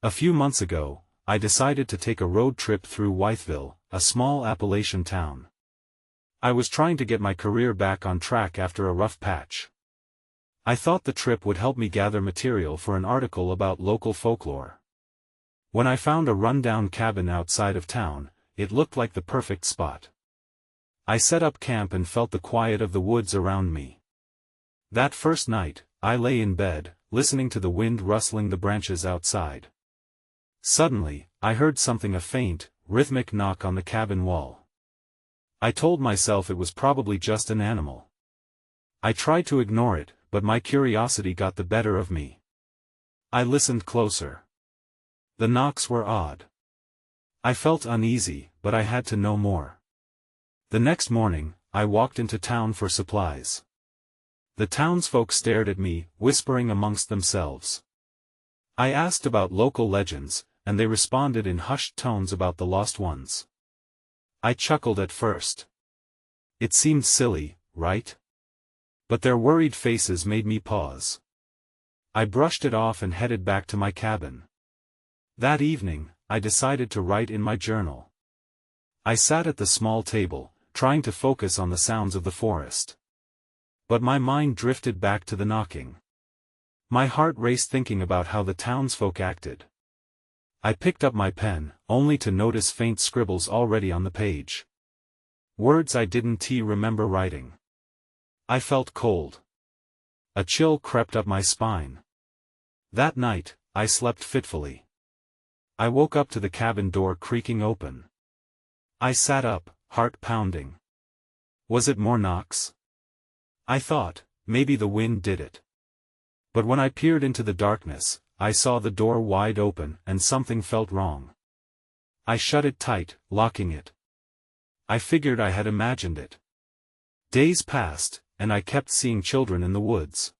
A few months ago, I decided to take a road trip through Wytheville, a small Appalachian town. I was trying to get my career back on track after a rough patch. I thought the trip would help me gather material for an article about local folklore. When I found a rundown cabin outside of town, it looked like the perfect spot. I set up camp and felt the quiet of the woods around me. That first night, I lay in bed, listening to the wind rustling the branches outside. Suddenly, I heard a faint, rhythmic knock on the cabin wall. I told myself it was probably just an animal. I tried to ignore it, but my curiosity got the better of me. I listened closer. The knocks were odd. I felt uneasy, but I had to know more. The next morning, I walked into town for supplies. The townsfolk stared at me, whispering amongst themselves. I asked about local legends, and they responded in hushed tones about the lost ones. I chuckled at first. It seemed silly, right? But their worried faces made me pause. I brushed it off and headed back to my cabin. That evening, I decided to write in my journal. I sat at the small table, trying to focus on the sounds of the forest. But my mind drifted back to the knocking. My heart raced thinking about how the townsfolk acted. I picked up my pen, only to notice faint scribbles already on the page. Words I didn't remember writing. I felt cold. A chill crept up my spine. That night, I slept fitfully. I woke up to the cabin door creaking open. I sat up, heart pounding. Was it more knocks? I thought, maybe the wind did it. But when I peered into the darkness, I saw the door wide open and something felt wrong. I shut it tight, locking it. I figured I had imagined it. Days passed, and I kept seeing children in the woods.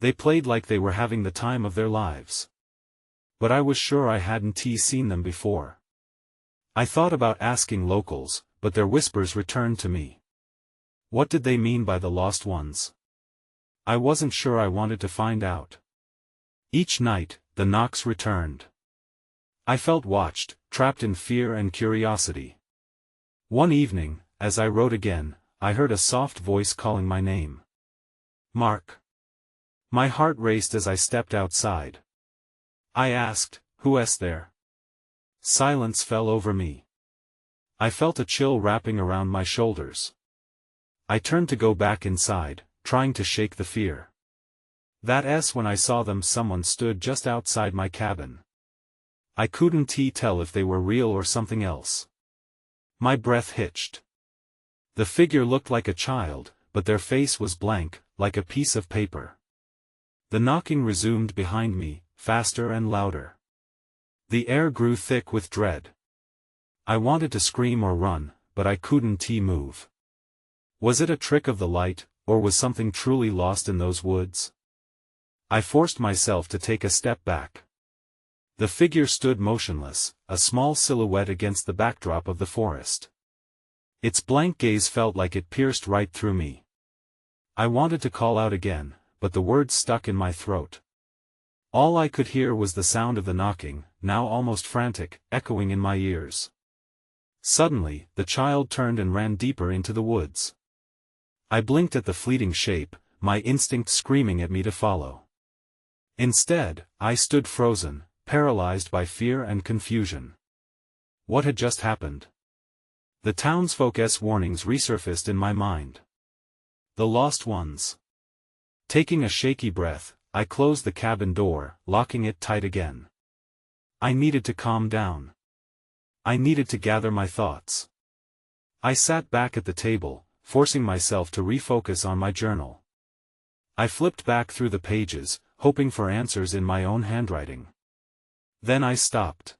They played like they were having the time of their lives. But I was sure I hadn't seen them before. I thought about asking locals, but their whispers returned to me. What did they mean by the lost ones? I wasn't sure I wanted to find out. Each night, the knocks returned. I felt watched, trapped in fear and curiosity. One evening, as I wrote again, I heard a soft voice calling my name. Mark. My heart raced as I stepped outside. I asked, "Who's there?" Silence fell over me. I felt a chill wrapping around my shoulders. I turned to go back inside, trying to shake the fear. When I saw them, someone stood just outside my cabin. I couldn't tell if they were real or something else. My breath hitched. The figure looked like a child, but their face was blank, like a piece of paper. The knocking resumed behind me, faster and louder. The air grew thick with dread. I wanted to scream or run, but I couldn't move. Was it a trick of the light, or was something truly lost in those woods? I forced myself to take a step back. The figure stood motionless, a small silhouette against the backdrop of the forest. Its blank gaze felt like it pierced right through me. I wanted to call out again, but the words stuck in my throat. All I could hear was the sound of the knocking, now almost frantic, echoing in my ears. Suddenly, the child turned and ran deeper into the woods. I blinked at the fleeting shape, my instinct screaming at me to follow. Instead, I stood frozen, paralyzed by fear and confusion. What had just happened? The townsfolk's warnings resurfaced in my mind. The lost ones. Taking a shaky breath, I closed the cabin door, locking it tight again. I needed to calm down. I needed to gather my thoughts. I sat back at the table, forcing myself to refocus on my journal. I flipped back through the pages, hoping for answers in my own handwriting. Then I stopped.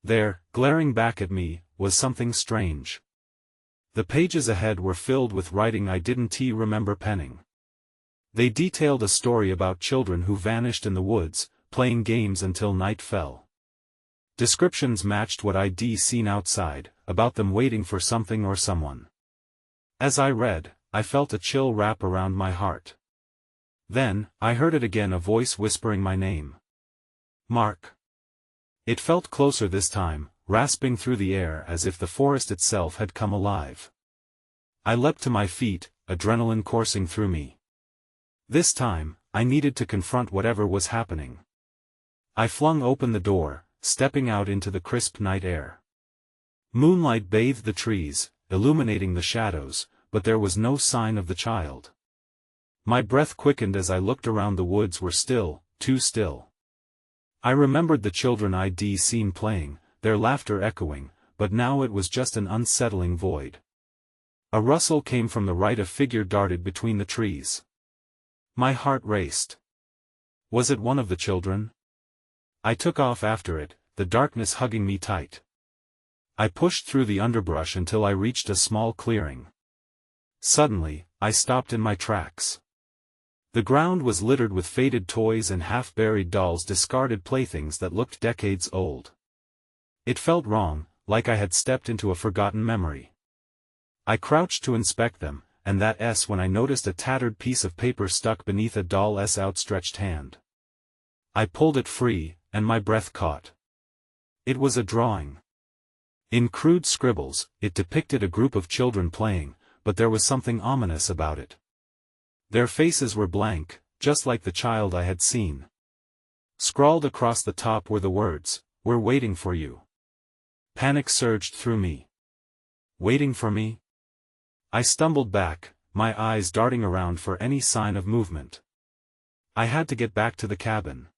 There, glaring back at me, was something strange. The pages ahead were filled with writing I didn't remember penning. They detailed a story about children who vanished in the woods, playing games until night fell. Descriptions matched what I'd seen outside, about them waiting for something or someone. As I read, I felt a chill wrap around my heart. Then, I heard it again, a voice whispering my name. Mark. It felt closer this time, rasping through the air as if the forest itself had come alive. I leapt to my feet, adrenaline coursing through me. This time, I needed to confront whatever was happening. I flung open the door, stepping out into the crisp night air. Moonlight bathed the trees, illuminating the shadows, but there was no sign of the child. My breath quickened as I looked around. The woods were still, too still. I remembered the children I'd seen playing, their laughter echoing, but now it was just an unsettling void. A rustle came from the right. A figure darted between the trees. My heart raced. Was it one of the children? I took off after it, the darkness hugging me tight. I pushed through the underbrush until I reached a small clearing. Suddenly, I stopped in my tracks. The ground was littered with faded toys and half-buried dolls, discarded playthings that looked decades old. It felt wrong, like I had stepped into a forgotten memory. I crouched to inspect them, and that's when I noticed a tattered piece of paper stuck beneath a doll's outstretched hand. I pulled it free, and my breath caught. It was a drawing. In crude scribbles, it depicted a group of children playing, but there was something ominous about it. Their faces were blank, just like the child I had seen. Scrawled across the top were the words, "We're waiting for you." Panic surged through me. Waiting for me? I stumbled back, my eyes darting around for any sign of movement. I had to get back to the cabin.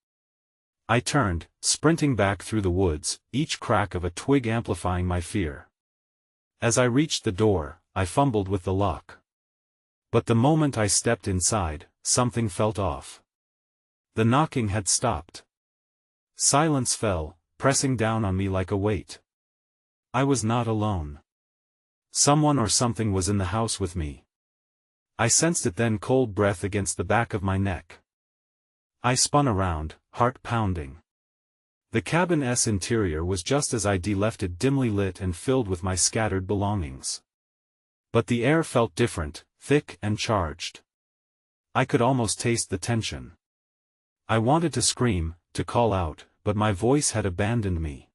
I turned, sprinting back through the woods, each crack of a twig amplifying my fear. As I reached the door, I fumbled with the lock. But the moment I stepped inside, something felt off. The knocking had stopped. Silence fell, pressing down on me like a weight. I was not alone. Someone or something was in the house with me. I sensed it then, cold breath against the back of my neck. I spun around, heart pounding. The cabin's interior was just as I'd left it, dimly lit and filled with my scattered belongings. But the air felt different, thick and charged. I could almost taste the tension. I wanted to scream, to call out, but my voice had abandoned me.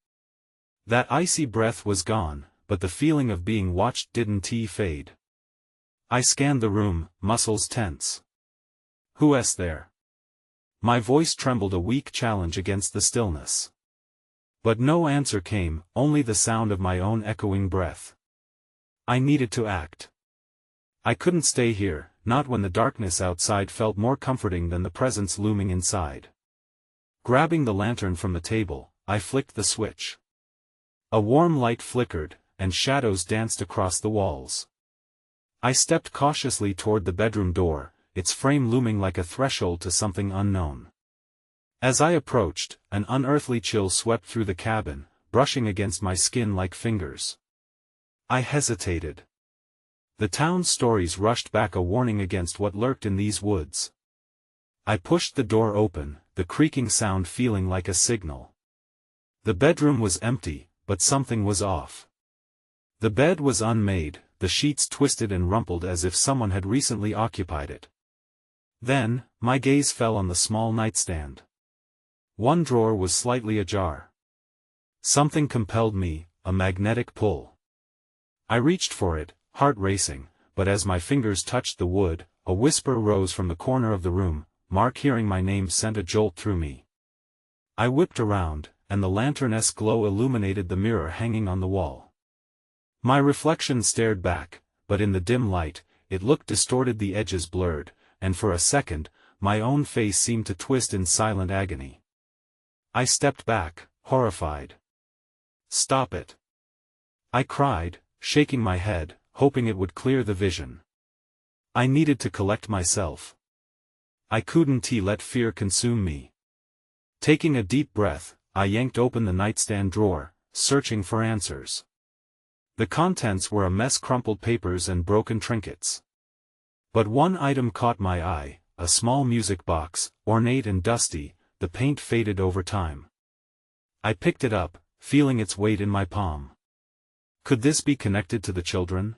That icy breath was gone, but the feeling of being watched didn't fade. I scanned the room, muscles tense. Who's there? My voice trembled, a weak challenge against the stillness. But no answer came, only the sound of my own echoing breath. I needed to act. I couldn't stay here, not when the darkness outside felt more comforting than the presence looming inside. Grabbing the lantern from the table, I flicked the switch. A warm light flickered, and shadows danced across the walls. I stepped cautiously toward the bedroom door, its frame looming like a threshold to something unknown. As I approached, an unearthly chill swept through the cabin, brushing against my skin like fingers. I hesitated. The town's stories rushed back, a warning against what lurked in these woods. I pushed the door open, the creaking sound feeling like a signal. The bedroom was empty, but something was off. The bed was unmade, the sheets twisted and rumpled as if someone had recently occupied it. Then, my gaze fell on the small nightstand. One drawer was slightly ajar. Something compelled me, a magnetic pull. I reached for it, heart racing, but as my fingers touched the wood, a whisper rose from the corner of the room. Mark. Hearing my name sent a jolt through me. I whipped around, and the lantern's glow illuminated the mirror hanging on the wall. My reflection stared back, but in the dim light, it looked distorted, the edges blurred, and for a second, my own face seemed to twist in silent agony. I stepped back, horrified. "Stop it!" I cried, shaking my head, hoping it would clear the vision. I needed to collect myself. I couldn't let fear consume me. Taking a deep breath, I yanked open the nightstand drawer, searching for answers. The contents were a mess, crumpled papers and broken trinkets. But one item caught my eye, a small music box, ornate and dusty, the paint faded over time. I picked it up, feeling its weight in my palm. Could this be connected to the children?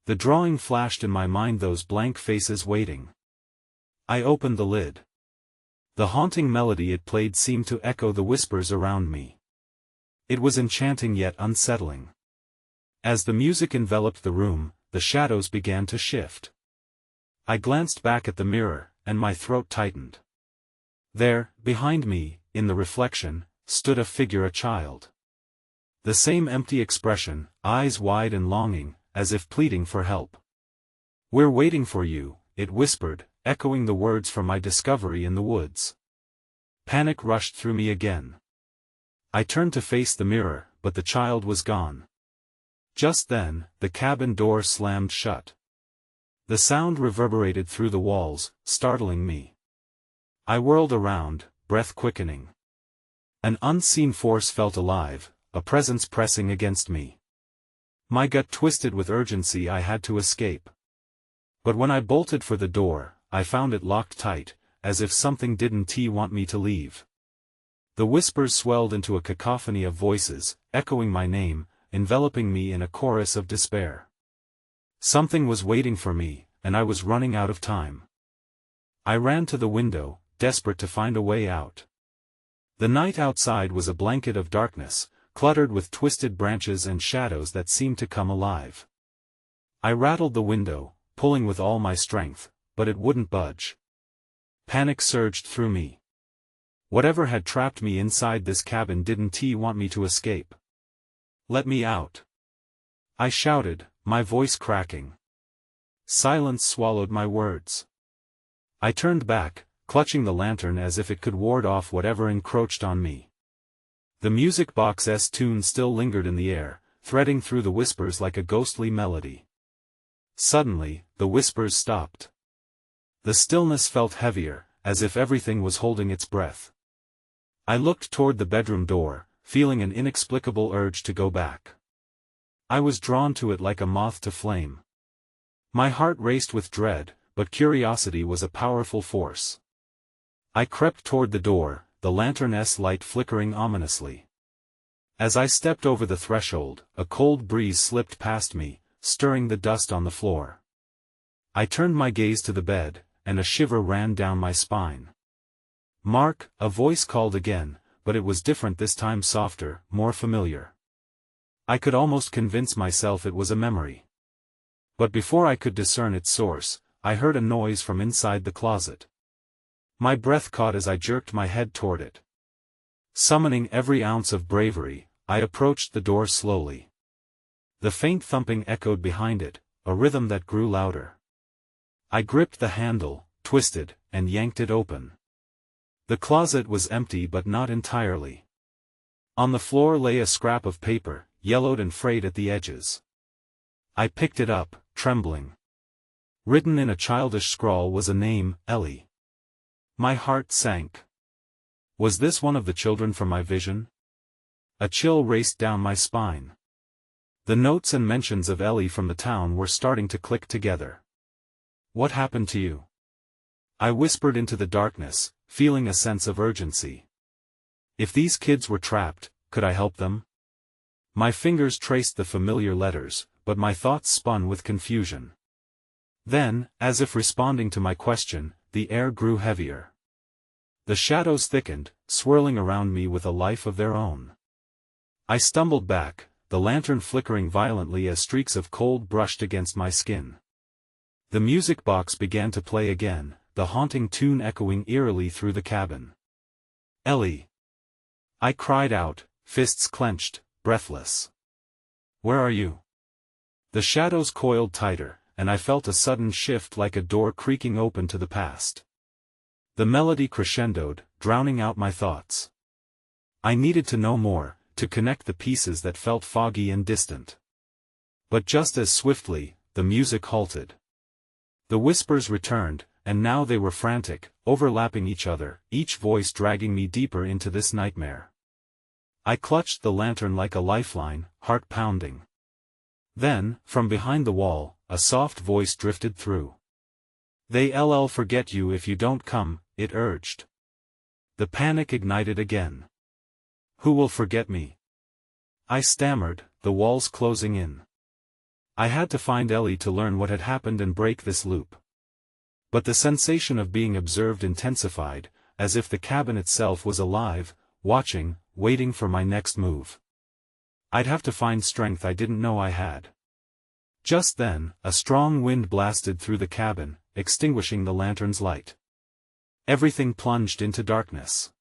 The drawing flashed in my mind, those blank faces waiting. I opened the lid. The haunting melody it played seemed to echo the whispers around me. It was enchanting yet unsettling. As the music enveloped the room, the shadows began to shift. I glanced back at the mirror, and my throat tightened. There, behind me, in the reflection, stood a figure, a child. The same empty expression, eyes wide and longing, as if pleading for help. "We're waiting for you," it whispered, echoing the words from my discovery in the woods. Panic rushed through me again. I turned to face the mirror, but the child was gone. Just then, the cabin door slammed shut. The sound reverberated through the walls, startling me. I whirled around, breath quickening. An unseen force felt alive, a presence pressing against me. My gut twisted with urgency. I had to escape. But when I bolted for the door, I found it locked tight, as if something didn't want me to leave. The whispers swelled into a cacophony of voices, echoing my name, enveloping me in a chorus of despair. Something was waiting for me, and I was running out of time. I ran to the window, desperate to find a way out. The night outside was a blanket of darkness, cluttered with twisted branches and shadows that seemed to come alive. I rattled the window, pulling with all my strength, but it wouldn't budge. Panic surged through me. Whatever had trapped me inside this cabin didn't want me to escape. "Let me out!" I shouted, my voice cracking. Silence swallowed my words. I turned back, clutching the lantern as if it could ward off whatever encroached on me. The music box's tune still lingered in the air, threading through the whispers like a ghostly melody. Suddenly, the whispers stopped. The stillness felt heavier, as if everything was holding its breath. I looked toward the bedroom door, feeling an inexplicable urge to go back. I was drawn to it like a moth to flame. My heart raced with dread, but curiosity was a powerful force. I crept toward the door, the lantern's light flickering ominously. As I stepped over the threshold, a cold breeze slipped past me, stirring the dust on the floor. I turned my gaze to the bed, and a shiver ran down my spine. "Mark," a voice called again, but it was different this time, softer, more familiar. I could almost convince myself it was a memory. But before I could discern its source, I heard a noise from inside the closet. My breath caught as I jerked my head toward it. Summoning every ounce of bravery, I approached the door slowly. The faint thumping echoed behind it, a rhythm that grew louder. I gripped the handle, twisted, and yanked it open. The closet was empty, but not entirely. On the floor lay a scrap of paper, yellowed and frayed at the edges. I picked it up, trembling. Written in a childish scrawl was a name, Ellie. My heart sank. Was this one of the children from my vision? A chill raced down my spine. The notes and mentions of Ellie from the town were starting to click together. "What happened to you?" I whispered into the darkness, feeling a sense of urgency. If these kids were trapped, could I help them? My fingers traced the familiar letters, but my thoughts spun with confusion. Then, as if responding to my question, the air grew heavier. The shadows thickened, swirling around me with a life of their own. I stumbled back, the lantern flickering violently as streaks of cold brushed against my skin. The music box began to play again, the haunting tune echoing eerily through the cabin. "Ellie!" I cried out, fists clenched, breathless. "Where are you?" The shadows coiled tighter, and I felt a sudden shift like a door creaking open to the past. The melody crescendoed, drowning out my thoughts. I needed to know more, to connect the pieces that felt foggy and distant. But just as swiftly, the music halted. The whispers returned, and now they were frantic, overlapping each other, each voice dragging me deeper into this nightmare. I clutched the lantern like a lifeline, heart pounding. Then, from behind the wall, a soft voice drifted through. "They'll forget you if you don't come," it urged. The panic ignited again. "Who will forget me?" I stammered, the walls closing in. I had to find Ellie to learn what had happened and break this loop. But the sensation of being observed intensified, as if the cabin itself was alive, watching, waiting for my next move. I'd have to find strength I didn't know I had. Just then, a strong wind blasted through the cabin, extinguishing the lantern's light. Everything plunged into darkness.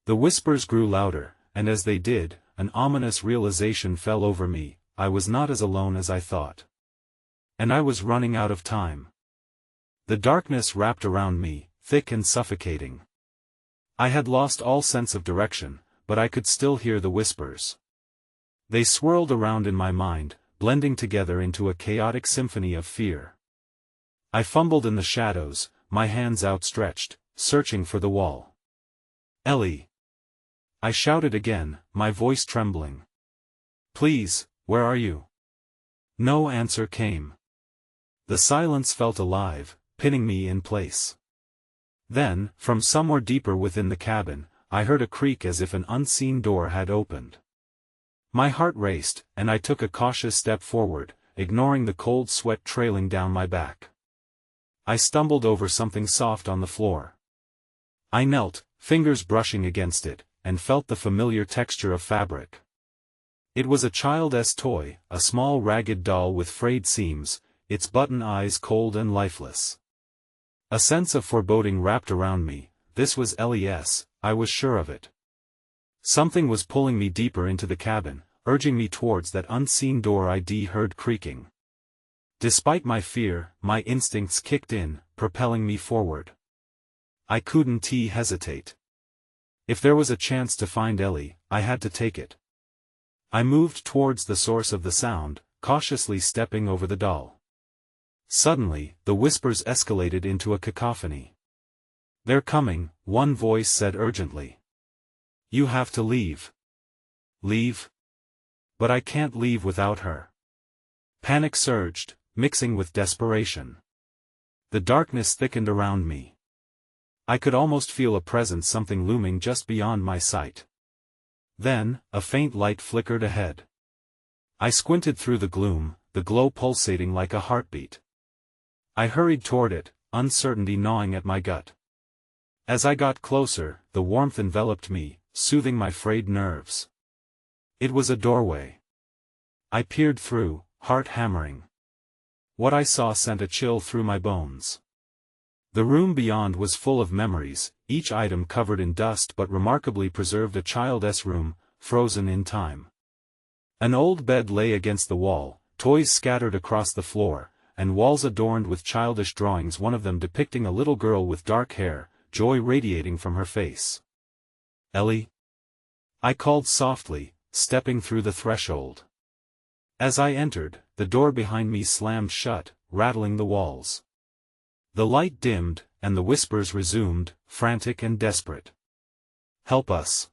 The whispers grew louder, and as they did, an ominous realization fell over me: I was not as alone as I thought. And I was running out of time. The darkness wrapped around me, thick and suffocating. I had lost all sense of direction, but I could still hear the whispers. They swirled around in my mind, blending together into a chaotic symphony of fear. I fumbled in the shadows, my hands outstretched, searching for the wall. "Ellie!" I shouted again, my voice trembling. "Please, where are you?" No answer came. The silence felt alive, pinning me in place. Then, from somewhere deeper within the cabin, I heard a creak as if an unseen door had opened. My heart raced, and I took a cautious step forward, ignoring the cold sweat trailing down my back. I stumbled over something soft on the floor. I knelt, fingers brushing against it, and felt the familiar texture of fabric. It was a child's toy, a small ragged doll with frayed seams, its button eyes cold and lifeless. A sense of foreboding wrapped around me. This was Ellie's, I was sure of it. Something was pulling me deeper into the cabin, urging me towards that unseen door I'd heard creaking. Despite my fear, my instincts kicked in, propelling me forward. I couldn't hesitate. If there was a chance to find Ellie, I had to take it. I moved towards the source of the sound, cautiously stepping over the doll. Suddenly, the whispers escalated into a cacophony. "They're coming," one voice said urgently. "You have to leave." "Leave? But I can't leave without her." Panic surged, mixing with desperation. The darkness thickened around me. I could almost feel a presence, something looming just beyond my sight. Then, a faint light flickered ahead. I squinted through the gloom, the glow pulsating like a heartbeat. I hurried toward it, uncertainty gnawing at my gut. As I got closer, the warmth enveloped me, soothing my frayed nerves. It was a doorway. I peered through, heart hammering. What I saw sent a chill through my bones. The room beyond was full of memories, each item covered in dust but remarkably preserved, a child's room, frozen in time. An old bed lay against the wall, toys scattered across the floor, and walls adorned with childish drawings, one of them depicting a little girl with dark hair, joy radiating from her face. "Ellie?" I called softly, stepping through the threshold. As I entered, the door behind me slammed shut, rattling the walls. The light dimmed, and the whispers resumed, frantic and desperate. "Help us.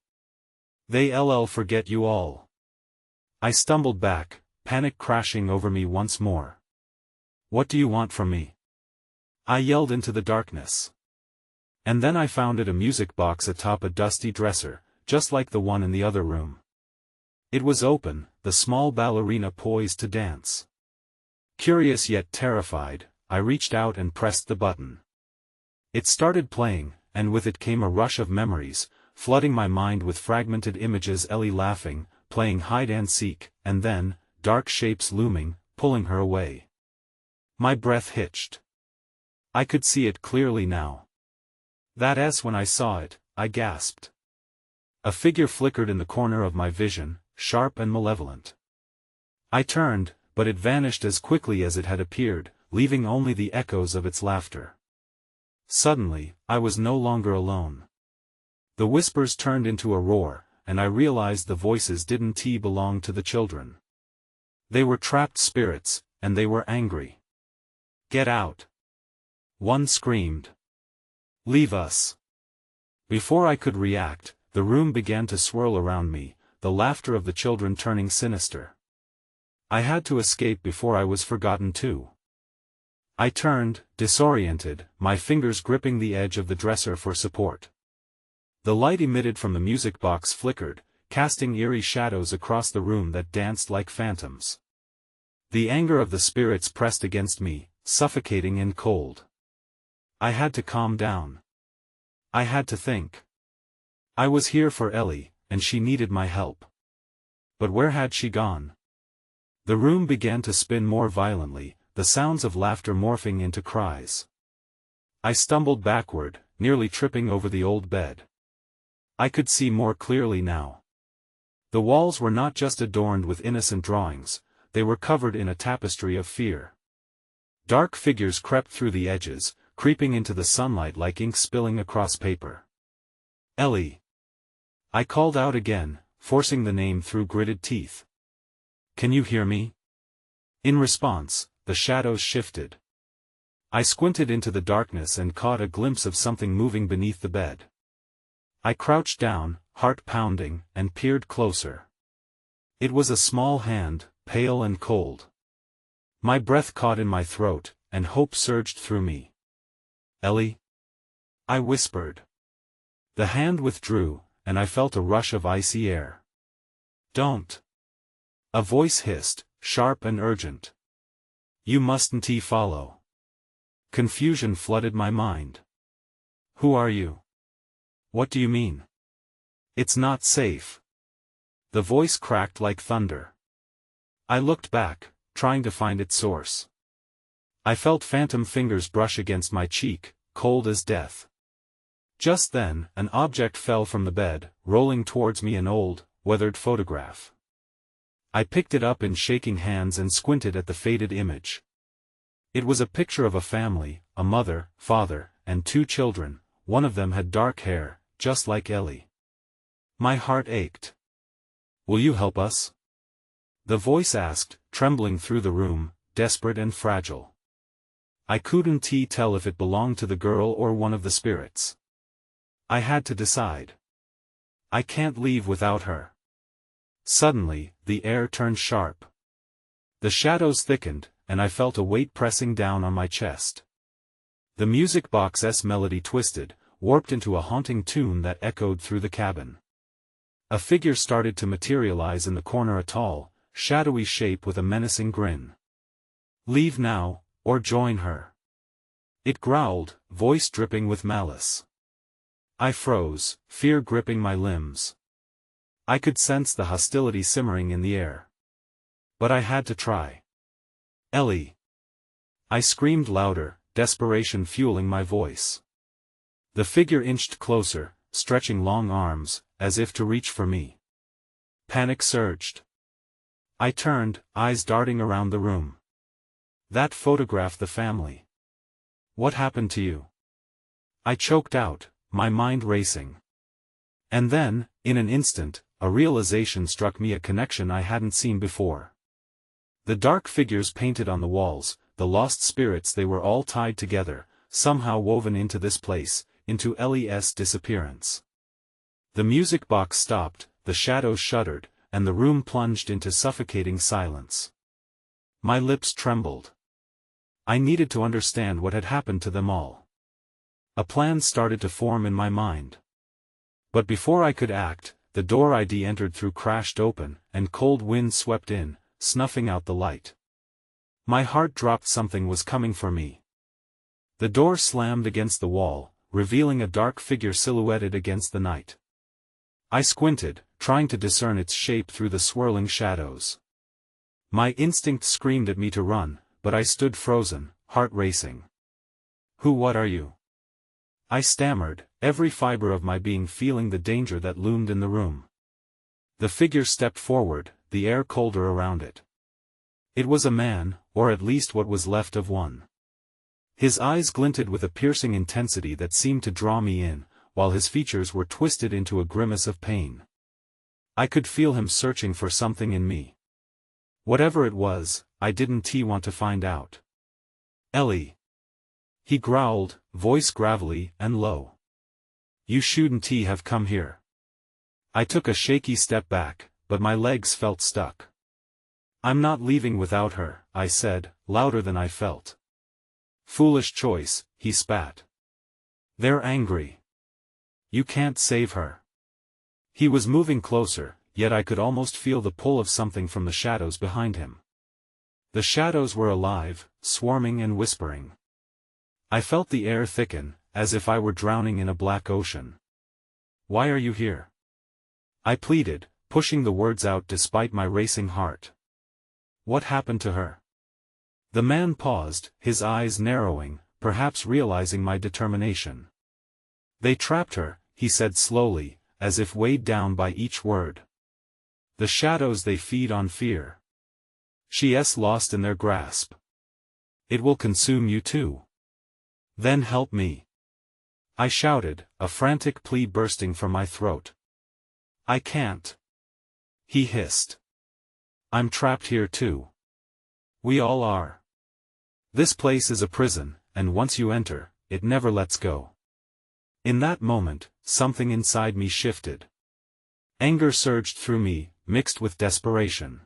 They'll forget you all." I stumbled back, panic crashing over me once more. "What do you want from me?" I yelled into the darkness. And then I found it, a music box atop a dusty dresser, just like the one in the other room. It was open, the small ballerina poised to dance. Curious yet terrified, I reached out and pressed the button. It started playing, and with it came a rush of memories, flooding my mind with fragmented images: Ellie laughing, playing hide-and-seek, and then, dark shapes looming, pulling her away. My breath hitched. I could see it clearly now. That's when I saw it, I gasped. A figure flickered in the corner of my vision, sharp and malevolent. I turned, but it vanished as quickly as it had appeared, leaving only the echoes of its laughter. Suddenly, I was no longer alone. The whispers turned into a roar, and I realized the voices didn't belong to the children. They were trapped spirits, and they were angry. "Get out!" one screamed. "Leave us!" Before I could react, the room began to swirl around me, the laughter of the children turning sinister. I had to escape before I was forgotten too. I turned, disoriented, my fingers gripping the edge of the dresser for support. The light emitted from the music box flickered, casting eerie shadows across the room that danced like phantoms. The anger of the spirits pressed against me, suffocating and cold. I had to calm down. I had to think. I was here for Ellie, and she needed my help. But where had she gone? The room began to spin more violently, the sounds of laughter morphing into cries. I stumbled backward, nearly tripping over the old bed. I could see more clearly now. The walls were not just adorned with innocent drawings, they were covered in a tapestry of fear. Dark figures crept through the edges, creeping into the sunlight like ink spilling across paper. Ellie! I called out again, forcing the name through gritted teeth. Can you hear me? In response, the shadows shifted. I squinted into the darkness and caught a glimpse of something moving beneath the bed. I crouched down, heart pounding, and peered closer. It was a small hand, pale and cold. My breath caught in my throat, and hope surged through me. Ellie? I whispered. The hand withdrew, and I felt a rush of icy air. Don't. A voice hissed, sharp and urgent. You mustn't follow. Confusion flooded my mind. Who are you? What do you mean? It's not safe. The voice cracked like thunder. I looked back, trying to find its source. I felt phantom fingers brush against my cheek, cold as death. Just then, an object fell from the bed, rolling towards me, an old, weathered photograph. I picked it up in shaking hands and squinted at the faded image. It was a picture of a family, a mother, father, and 2 children. One of them had dark hair, just like Ellie. My heart ached. Will you help us? The voice asked, trembling through the room, desperate and fragile. I couldn't tell if it belonged to the girl or one of the spirits. I had to decide. I can't leave without her. Suddenly, the air turned sharp. The shadows thickened, and I felt a weight pressing down on my chest. The music box's melody twisted, warped into a haunting tune that echoed through the cabin. A figure started to materialize in the corner, a tall, shadowy shape with a menacing grin. Leave now, or join her. It growled, voice dripping with malice. I froze, fear gripping my limbs. I could sense the hostility simmering in the air. But I had to try. Ellie! I screamed louder, desperation fueling my voice. The figure inched closer, stretching long arms, as if to reach for me. Panic surged. I turned, eyes darting around the room. That photograph, the family. What happened to you? I choked out, my mind racing. And then, in an instant, a realization struck me, a connection I hadn't seen before. The dark figures painted on the walls, the lost spirits, they were all tied together, somehow woven into this place, into Ellie's disappearance. The music box stopped, the shadows shuddered, and the room plunged into suffocating silence. My lips trembled. I needed to understand what had happened to them all. A plan started to form in my mind. But before I could act, the door I'd entered through crashed open, and cold wind swept in, snuffing out the light. My heart dropped. Something was coming for me. The door slammed against the wall, revealing a dark figure silhouetted against the night. I squinted, trying to discern its shape through the swirling shadows. My instinct screamed at me to run, but I stood frozen, heart racing. What are you? I stammered, every fiber of my being feeling the danger that loomed in the room. The figure stepped forward, the air colder around it. It was a man, or at least what was left of one. His eyes glinted with a piercing intensity that seemed to draw me in, while his features were twisted into a grimace of pain. I could feel him searching for something in me. Whatever it was, I didn't want to find out. Ellie! He growled, voice gravelly and low. You shouldn't have come here. I took a shaky step back, but my legs felt stuck. I'm not leaving without her, I said, louder than I felt. Foolish choice, he spat. They're angry. You can't save her. He was moving closer, yet I could almost feel the pull of something from the shadows behind him. The shadows were alive, swarming and whispering. I felt the air thicken, as if I were drowning in a black ocean. Why are you here? I pleaded, pushing the words out despite my racing heart. What happened to her? The man paused, his eyes narrowing, perhaps realizing my determination. They trapped her, he said slowly, as if weighed down by each word. The shadows they feed on fear. She's lost in their grasp. It will consume you too. Then help me. I shouted, a frantic plea bursting from my throat. I can't. He hissed. I'm trapped here too. We all are. This place is a prison, and once you enter, it never lets go. In that moment, something inside me shifted. Anger surged through me, mixed with desperation.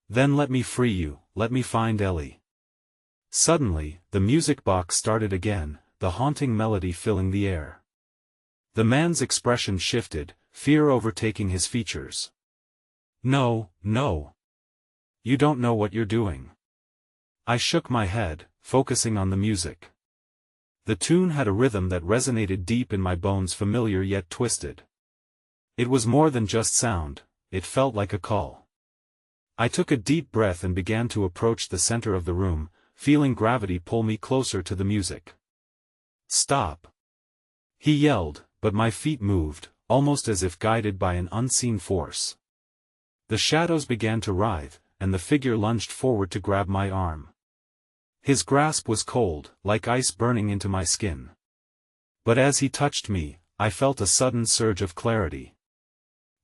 Then let me free you, let me find Ellie. Suddenly, the music box started again, the haunting melody filling the air. The man's expression shifted, fear overtaking his features. No, no. You don't know what you're doing. I shook my head, focusing on the music. The tune had a rhythm that resonated deep in my bones, familiar yet twisted. It was more than just sound, it felt like a call. I took a deep breath and began to approach the center of the room, feeling gravity pull me closer to the music. Stop! He yelled, but my feet moved, almost as if guided by an unseen force. The shadows began to writhe, and the figure lunged forward to grab my arm. His grasp was cold, like ice burning into my skin. But as he touched me, I felt a sudden surge of clarity.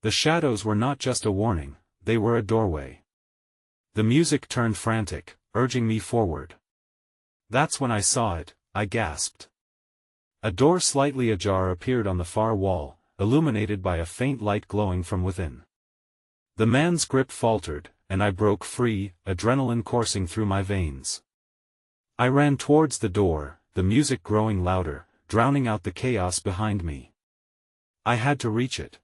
The shadows were not just a warning, they were a doorway. The music turned frantic, urging me forward. That's when I saw it, I gasped. A door slightly ajar appeared on the far wall, illuminated by a faint light glowing from within. The man's grip faltered, and I broke free, adrenaline coursing through my veins. I ran towards the door, the music growing louder, drowning out the chaos behind me. I had to reach it.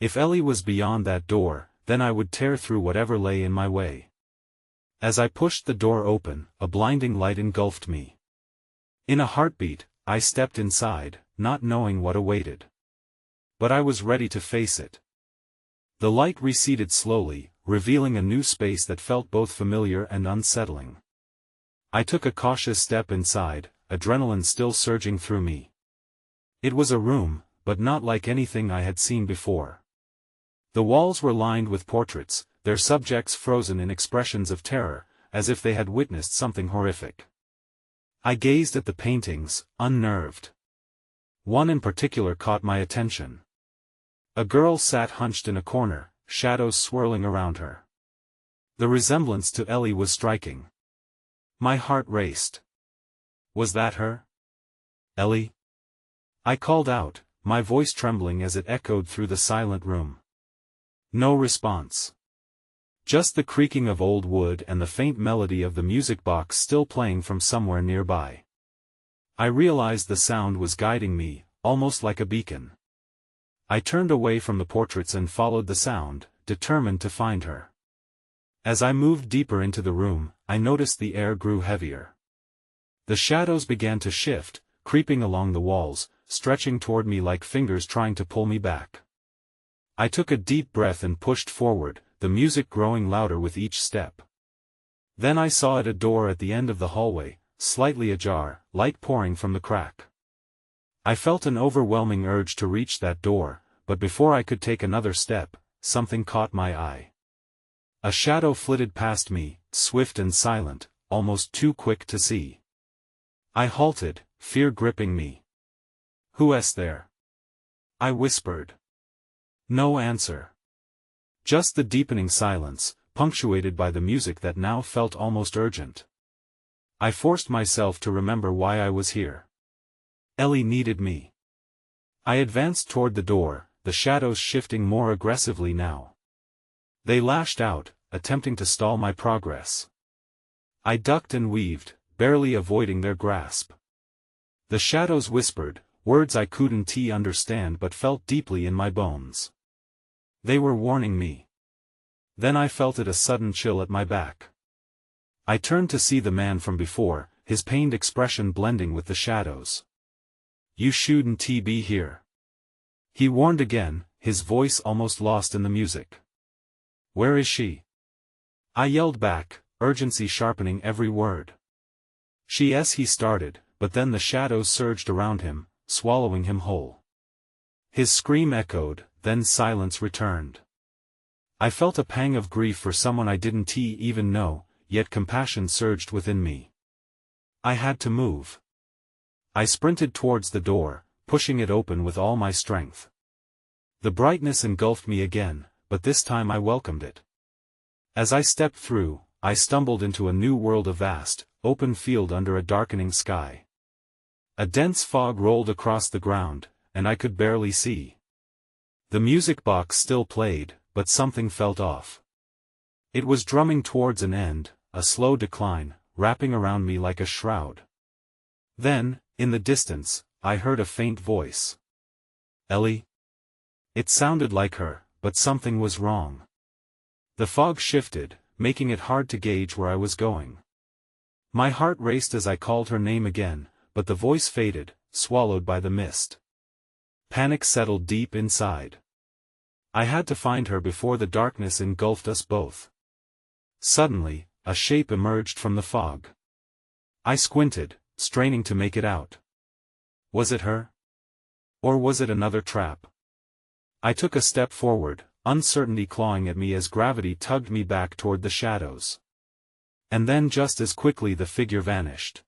If Ellie was beyond that door, then I would tear through whatever lay in my way. As I pushed the door open, a blinding light engulfed me. In a heartbeat, I stepped inside, not knowing what awaited. But I was ready to face it. The light receded slowly, revealing a new space that felt both familiar and unsettling. I took a cautious step inside, adrenaline still surging through me. It was a room, but not like anything I had seen before. The walls were lined with portraits, their subjects frozen in expressions of terror, as if they had witnessed something horrific. I gazed at the paintings, unnerved. One in particular caught my attention. A girl sat hunched in a corner, shadows swirling around her. The resemblance to Ellie was striking. My heart raced. Was that her? Ellie? I called out, my voice trembling as it echoed through the silent room. No response. Just the creaking of old wood and the faint melody of the music box still playing from somewhere nearby. I realized the sound was guiding me, almost like a beacon. I turned away from the portraits and followed the sound, determined to find her. As I moved deeper into the room, I noticed the air grew heavier. The shadows began to shift, creeping along the walls, stretching toward me like fingers trying to pull me back. I took a deep breath and pushed forward, the music growing louder with each step. Then I saw a door at the end of the hallway, slightly ajar, light pouring from the crack. I felt an overwhelming urge to reach that door, but before I could take another step, something caught my eye. A shadow flitted past me, swift and silent, almost too quick to see. I halted, fear gripping me. "Who's there?" I whispered. No answer. Just the deepening silence, punctuated by the music that now felt almost urgent. I forced myself to remember why I was here. Ellie needed me. I advanced toward the door, the shadows shifting more aggressively now. They lashed out, attempting to stall my progress. I ducked and weaved, barely avoiding their grasp. The shadows whispered, words I couldn't understand but felt deeply in my bones. They were warning me. Then I felt a sudden chill at my back. I turned to see the man from before, his pained expression blending with the shadows. "You shouldn't be here," he warned again, his voice almost lost in the music. "Where is she?" I yelled back, urgency sharpening every word. He started, but then the shadows surged around him, swallowing him whole. His scream echoed, then silence returned. I felt a pang of grief for someone I didn't even know, yet compassion surged within me. I had to move. I sprinted towards the door, pushing it open with all my strength. The brightness engulfed me again, but this time I welcomed it. As I stepped through, I stumbled into a new world, a vast, open field under a darkening sky. A dense fog rolled across the ground, and I could barely see. The music box still played, but something felt off. It was drumming towards an end, a slow decline, wrapping around me like a shroud. Then, in the distance, I heard a faint voice. "Ellie?" It sounded like her, but something was wrong. The fog shifted, making it hard to gauge where I was going. My heart raced as I called her name again, but the voice faded, swallowed by the mist. Panic settled deep inside. I had to find her before the darkness engulfed us both. Suddenly, a shape emerged from the fog. I squinted, straining to make it out. Was it her? Or was it another trap? I took a step forward, uncertainty clawing at me as gravity tugged me back toward the shadows. And then just as quickly the figure vanished.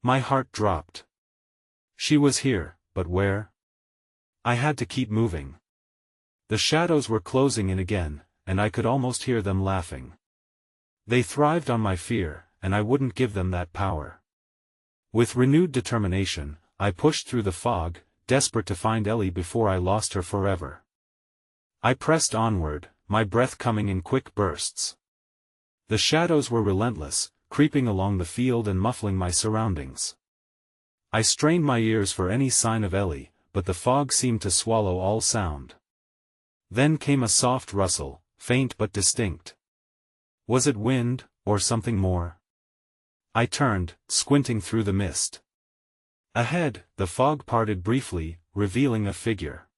My heart dropped. She was here, but where? I had to keep moving. The shadows were closing in again, and I could almost hear them laughing. They thrived on my fear, and I wouldn't give them that power. With renewed determination, I pushed through the fog, desperate to find Ellie before I lost her forever. I pressed onward, my breath coming in quick bursts. The shadows were relentless, creeping along the field and muffling my surroundings. I strained my ears for any sign of Ellie, but the fog seemed to swallow all sound. Then came a soft rustle, faint but distinct. Was it wind, or something more? I turned, squinting through the mist. Ahead, the fog parted briefly, revealing a figure.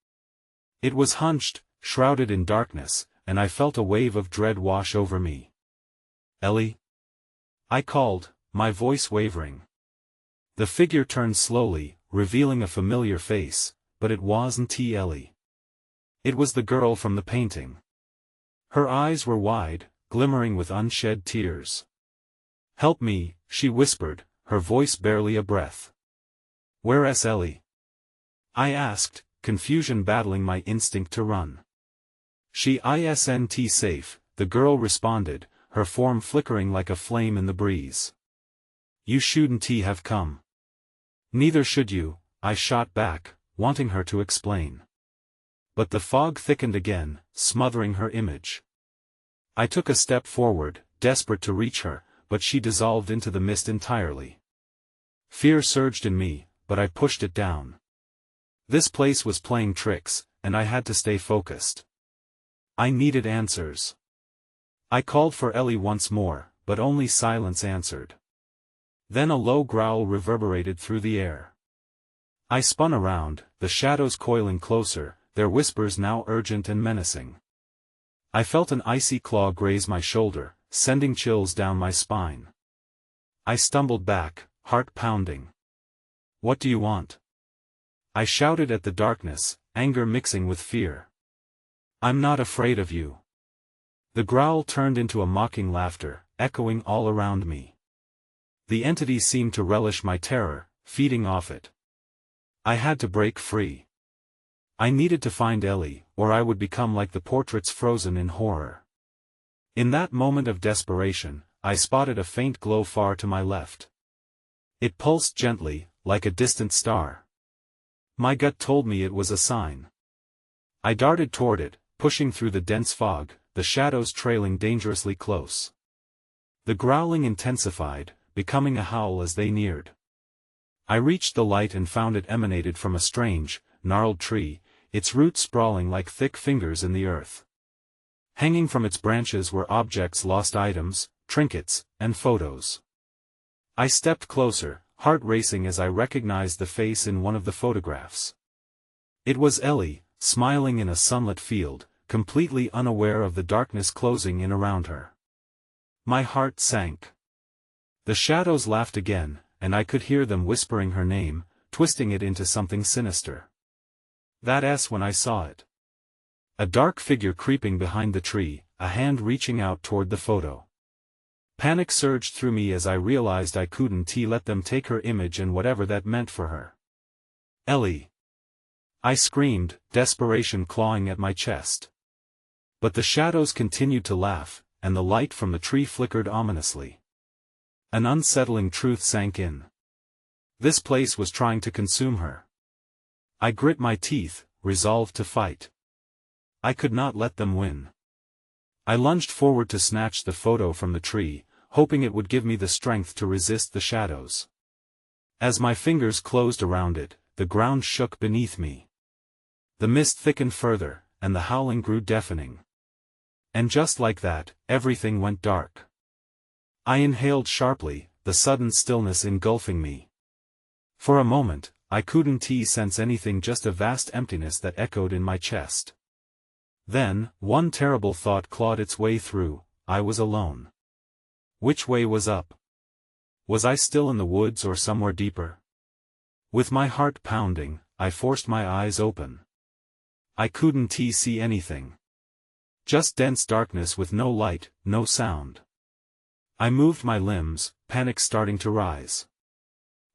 It was hunched, shrouded in darkness, and I felt a wave of dread wash over me. "Ellie?" I called, my voice wavering. The figure turned slowly, revealing a familiar face, but it wasn't Ellie. It was the girl from the painting. Her eyes were wide, glimmering with unshed tears. "Help me," she whispered, her voice barely a breath. "Where's Ellie?" I asked, confusion battling my instinct to run. "She isn't safe," the girl responded, her form flickering like a flame in the breeze. "You shouldn't have come." "Neither should you," I shot back, wanting her to explain. But the fog thickened again, smothering her image. I took a step forward, desperate to reach her, but she dissolved into the mist entirely. Fear surged in me, but I pushed it down. This place was playing tricks, and I had to stay focused. I needed answers. I called for Ellie once more, but only silence answered. Then a low growl reverberated through the air. I spun around, the shadows coiling closer, their whispers now urgent and menacing. I felt an icy claw graze my shoulder, sending chills down my spine. I stumbled back, heart pounding. "What do you want?" I shouted at the darkness, anger mixing with fear. "I'm not afraid of you." The growl turned into a mocking laughter, echoing all around me. The entity seemed to relish my terror, feeding off it. I had to break free. I needed to find Ellie, or I would become like the portraits frozen in horror. In that moment of desperation, I spotted a faint glow far to my left. It pulsed gently, like a distant star. My gut told me it was a sign. I darted toward it, pushing through the dense fog, the shadows trailing dangerously close. The growling intensified, becoming a howl as they neared. I reached the light and found it emanated from a strange, gnarled tree, its roots sprawling like thick fingers in the earth. Hanging from its branches were objects, lost items, trinkets, and photos. I stepped closer, heart racing as I recognized the face in one of the photographs. It was Ellie, smiling in a sunlit field, completely unaware of the darkness closing in around her. My heart sank. The shadows laughed again, and I could hear them whispering her name, twisting it into something sinister. That's when I saw it. A dark figure creeping behind the tree, a hand reaching out toward the photo. Panic surged through me as I realized I couldn't let them take her image and whatever that meant for her. Ellie! I screamed, desperation clawing at my chest. But the shadows continued to laugh, and the light from the tree flickered ominously. An unsettling truth sank in. This place was trying to consume her. I grit my teeth, resolved to fight. I could not let them win. I lunged forward to snatch the photo from the tree, hoping it would give me the strength to resist the shadows. As my fingers closed around it, the ground shook beneath me. The mist thickened further, and the howling grew deafening. And just like that, everything went dark. I inhaled sharply, the sudden stillness engulfing me. For a moment, I couldn't sense anything, just a vast emptiness that echoed in my chest. Then, one terrible thought clawed its way through: I was alone. Which way was up? Was I still in the woods or somewhere deeper? With my heart pounding, I forced my eyes open. I couldn't see anything. Just dense darkness with no light, no sound. I moved my limbs, panic starting to rise.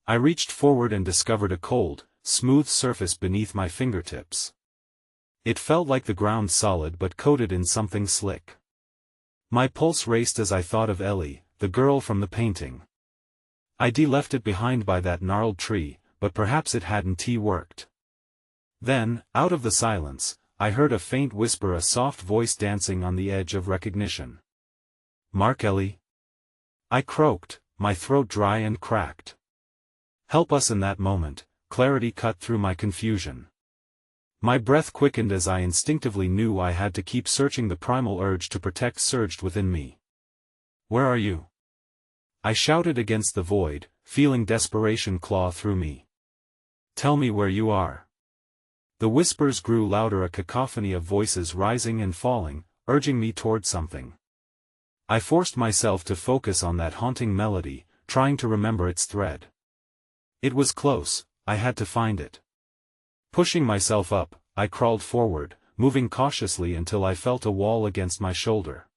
I reached forward and discovered a cold, smooth surface beneath my fingertips. It felt like the ground solid but coated in something slick. My pulse raced as I thought of Ellie, the girl from the painting. I'd left it behind by that gnarled tree, but perhaps it hadn't worked. Then, out of the silence, I heard a faint whisper, a soft voice dancing on the edge of recognition. Mark, Ellie? I croaked, my throat dry and cracked. Help us. In that moment, clarity cut through my confusion. My breath quickened as I instinctively knew I had to keep searching. The primal urge to protect surged within me. Where are you? I shouted against the void, feeling desperation claw through me. Tell me where you are. The whispers grew louder, a cacophony of voices rising and falling, urging me toward something. I forced myself to focus on that haunting melody, trying to remember its thread. It was close, I had to find it. Pushing myself up, I crawled forward, moving cautiously until I felt a wall against my shoulder.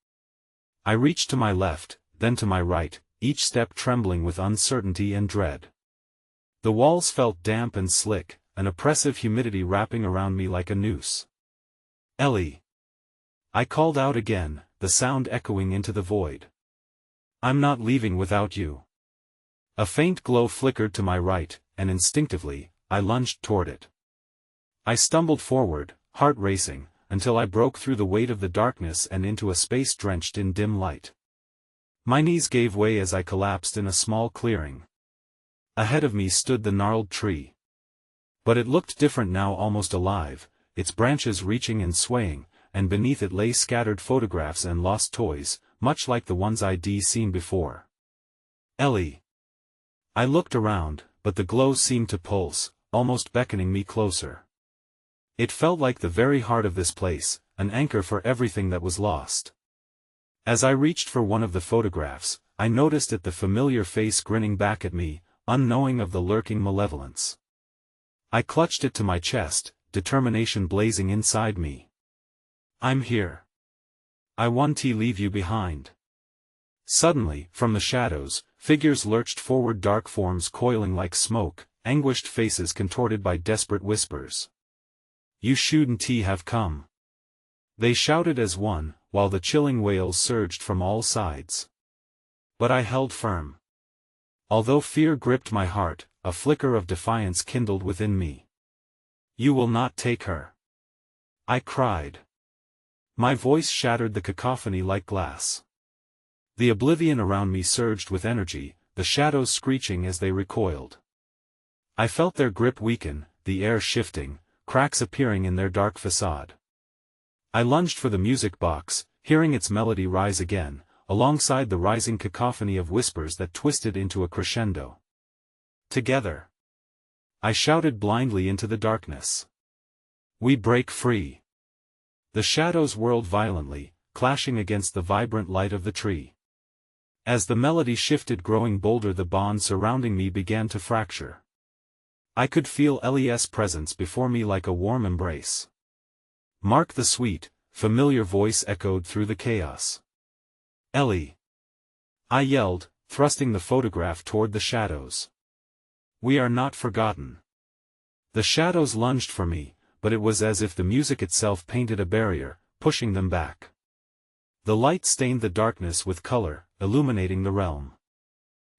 I reached to my left, then to my right, each step trembling with uncertainty and dread. The walls felt damp and slick, an oppressive humidity wrapping around me like a noose. Ellie! I called out again, the sound echoing into the void. I'm not leaving without you. A faint glow flickered to my right, and instinctively, I lunged toward it. I stumbled forward, heart racing, until I broke through the weight of the darkness and into a space drenched in dim light. My knees gave way as I collapsed in a small clearing. Ahead of me stood the gnarled tree. But it looked different now, almost alive, its branches reaching and swaying, and beneath it lay scattered photographs and lost toys, much like the ones I'd seen before. Ellie! I looked around, but the glow seemed to pulse, almost beckoning me closer. It felt like the very heart of this place, an anchor for everything that was lost. As I reached for one of the photographs, I noticed it, the familiar face grinning back at me, unknowing of the lurking malevolence. I clutched it to my chest, determination blazing inside me. I'm here. I won't leave you behind. Suddenly, from the shadows, figures lurched forward, dark forms coiling like smoke, anguished faces contorted by desperate whispers. You shouldn't have come. They shouted as one, while the chilling wails surged from all sides. But I held firm. Although fear gripped my heart, a flicker of defiance kindled within me. You will not take her. I cried. My voice shattered the cacophony like glass. The oblivion around me surged with energy, the shadows screeching as they recoiled. I felt their grip weaken, the air shifting, cracks appearing in their dark facade. I lunged for the music box, hearing its melody rise again, alongside the rising cacophony of whispers that twisted into a crescendo. Together! I shouted blindly into the darkness. We break free. The shadows whirled violently, clashing against the vibrant light of the tree. As the melody shifted, growing bolder, the bond surrounding me began to fracture. I could feel Ellie's presence before me like a warm embrace. Mark, the sweet, familiar voice echoed through the chaos. "Ellie!" I yelled, thrusting the photograph toward the shadows. "We are not forgotten." The shadows lunged for me, but it was as if the music itself painted a barrier, pushing them back. The light stained the darkness with color, illuminating the realm.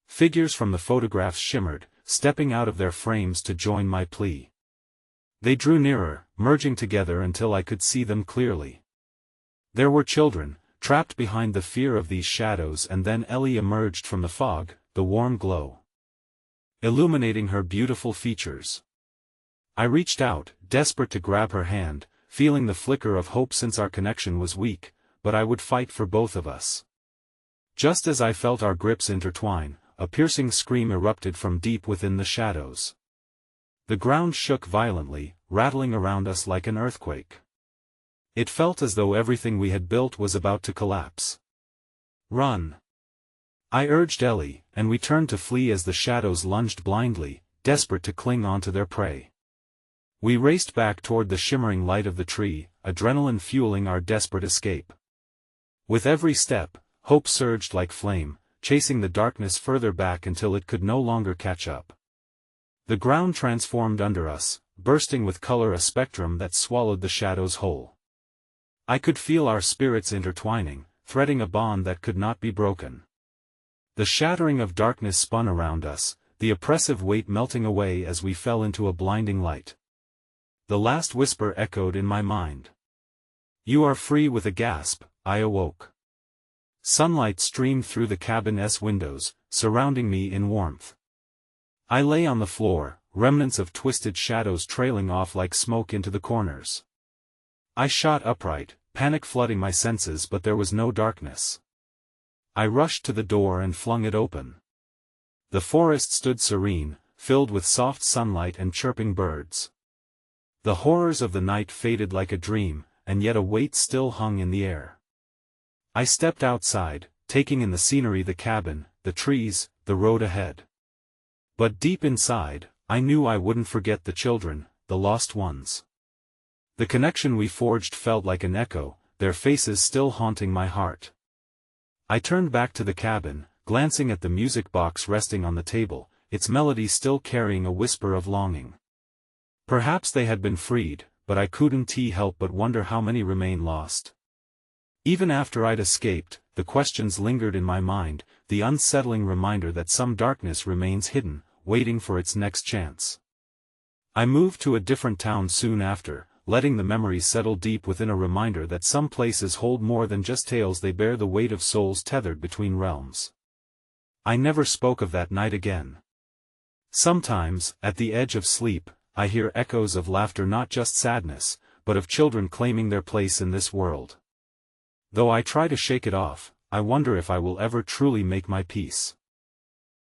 Figures from the photographs shimmered, stepping out of their frames to join my plea. They drew nearer, merging together until I could see them clearly. There were children, trapped behind the fear of these shadows, and then Ellie emerged from the fog, the warm glow illuminating her beautiful features. I reached out, desperate to grab her hand, feeling the flicker of hope since our connection was weak, but I would fight for both of us. Just as I felt our grips intertwine, a piercing scream erupted from deep within the shadows. The ground shook violently, rattling around us like an earthquake. It felt as though everything we had built was about to collapse. "Run!" I urged Ellie, and we turned to flee as the shadows lunged blindly, desperate to cling onto their prey. We raced back toward the shimmering light of the tree, adrenaline fueling our desperate escape. With every step, hope surged like flame, chasing the darkness further back until it could no longer catch up. The ground transformed under us, bursting with color, a spectrum that swallowed the shadows whole. I could feel our spirits intertwining, threading a bond that could not be broken. The shattering of darkness spun around us, the oppressive weight melting away as we fell into a blinding light. The last whisper echoed in my mind. "You are free." With a gasp, I awoke. Sunlight streamed through the cabin's windows, surrounding me in warmth. I lay on the floor, remnants of twisted shadows trailing off like smoke into the corners. I shot upright, panic flooding my senses, but there was no darkness. I rushed to the door and flung it open. The forest stood serene, filled with soft sunlight and chirping birds. The horrors of the night faded like a dream, and yet a weight still hung in the air. I stepped outside, taking in the scenery, the cabin, the trees, the road ahead. But deep inside, I knew I wouldn't forget the children, the lost ones. The connection we forged felt like an echo, their faces still haunting my heart. I turned back to the cabin, glancing at the music box resting on the table, its melody still carrying a whisper of longing. Perhaps they had been freed, but I couldn't help but wonder how many remain lost. Even after I'd escaped, the questions lingered in my mind, the unsettling reminder that some darkness remains hidden, waiting for its next chance. I moved to a different town soon after, letting the memories settle deep within, a reminder that some places hold more than just tales, they bear the weight of souls tethered between realms. I never spoke of that night again. Sometimes, at the edge of sleep, I hear echoes of laughter, not just sadness, but of children claiming their place in this world. Though I try to shake it off, I wonder if I will ever truly make my peace.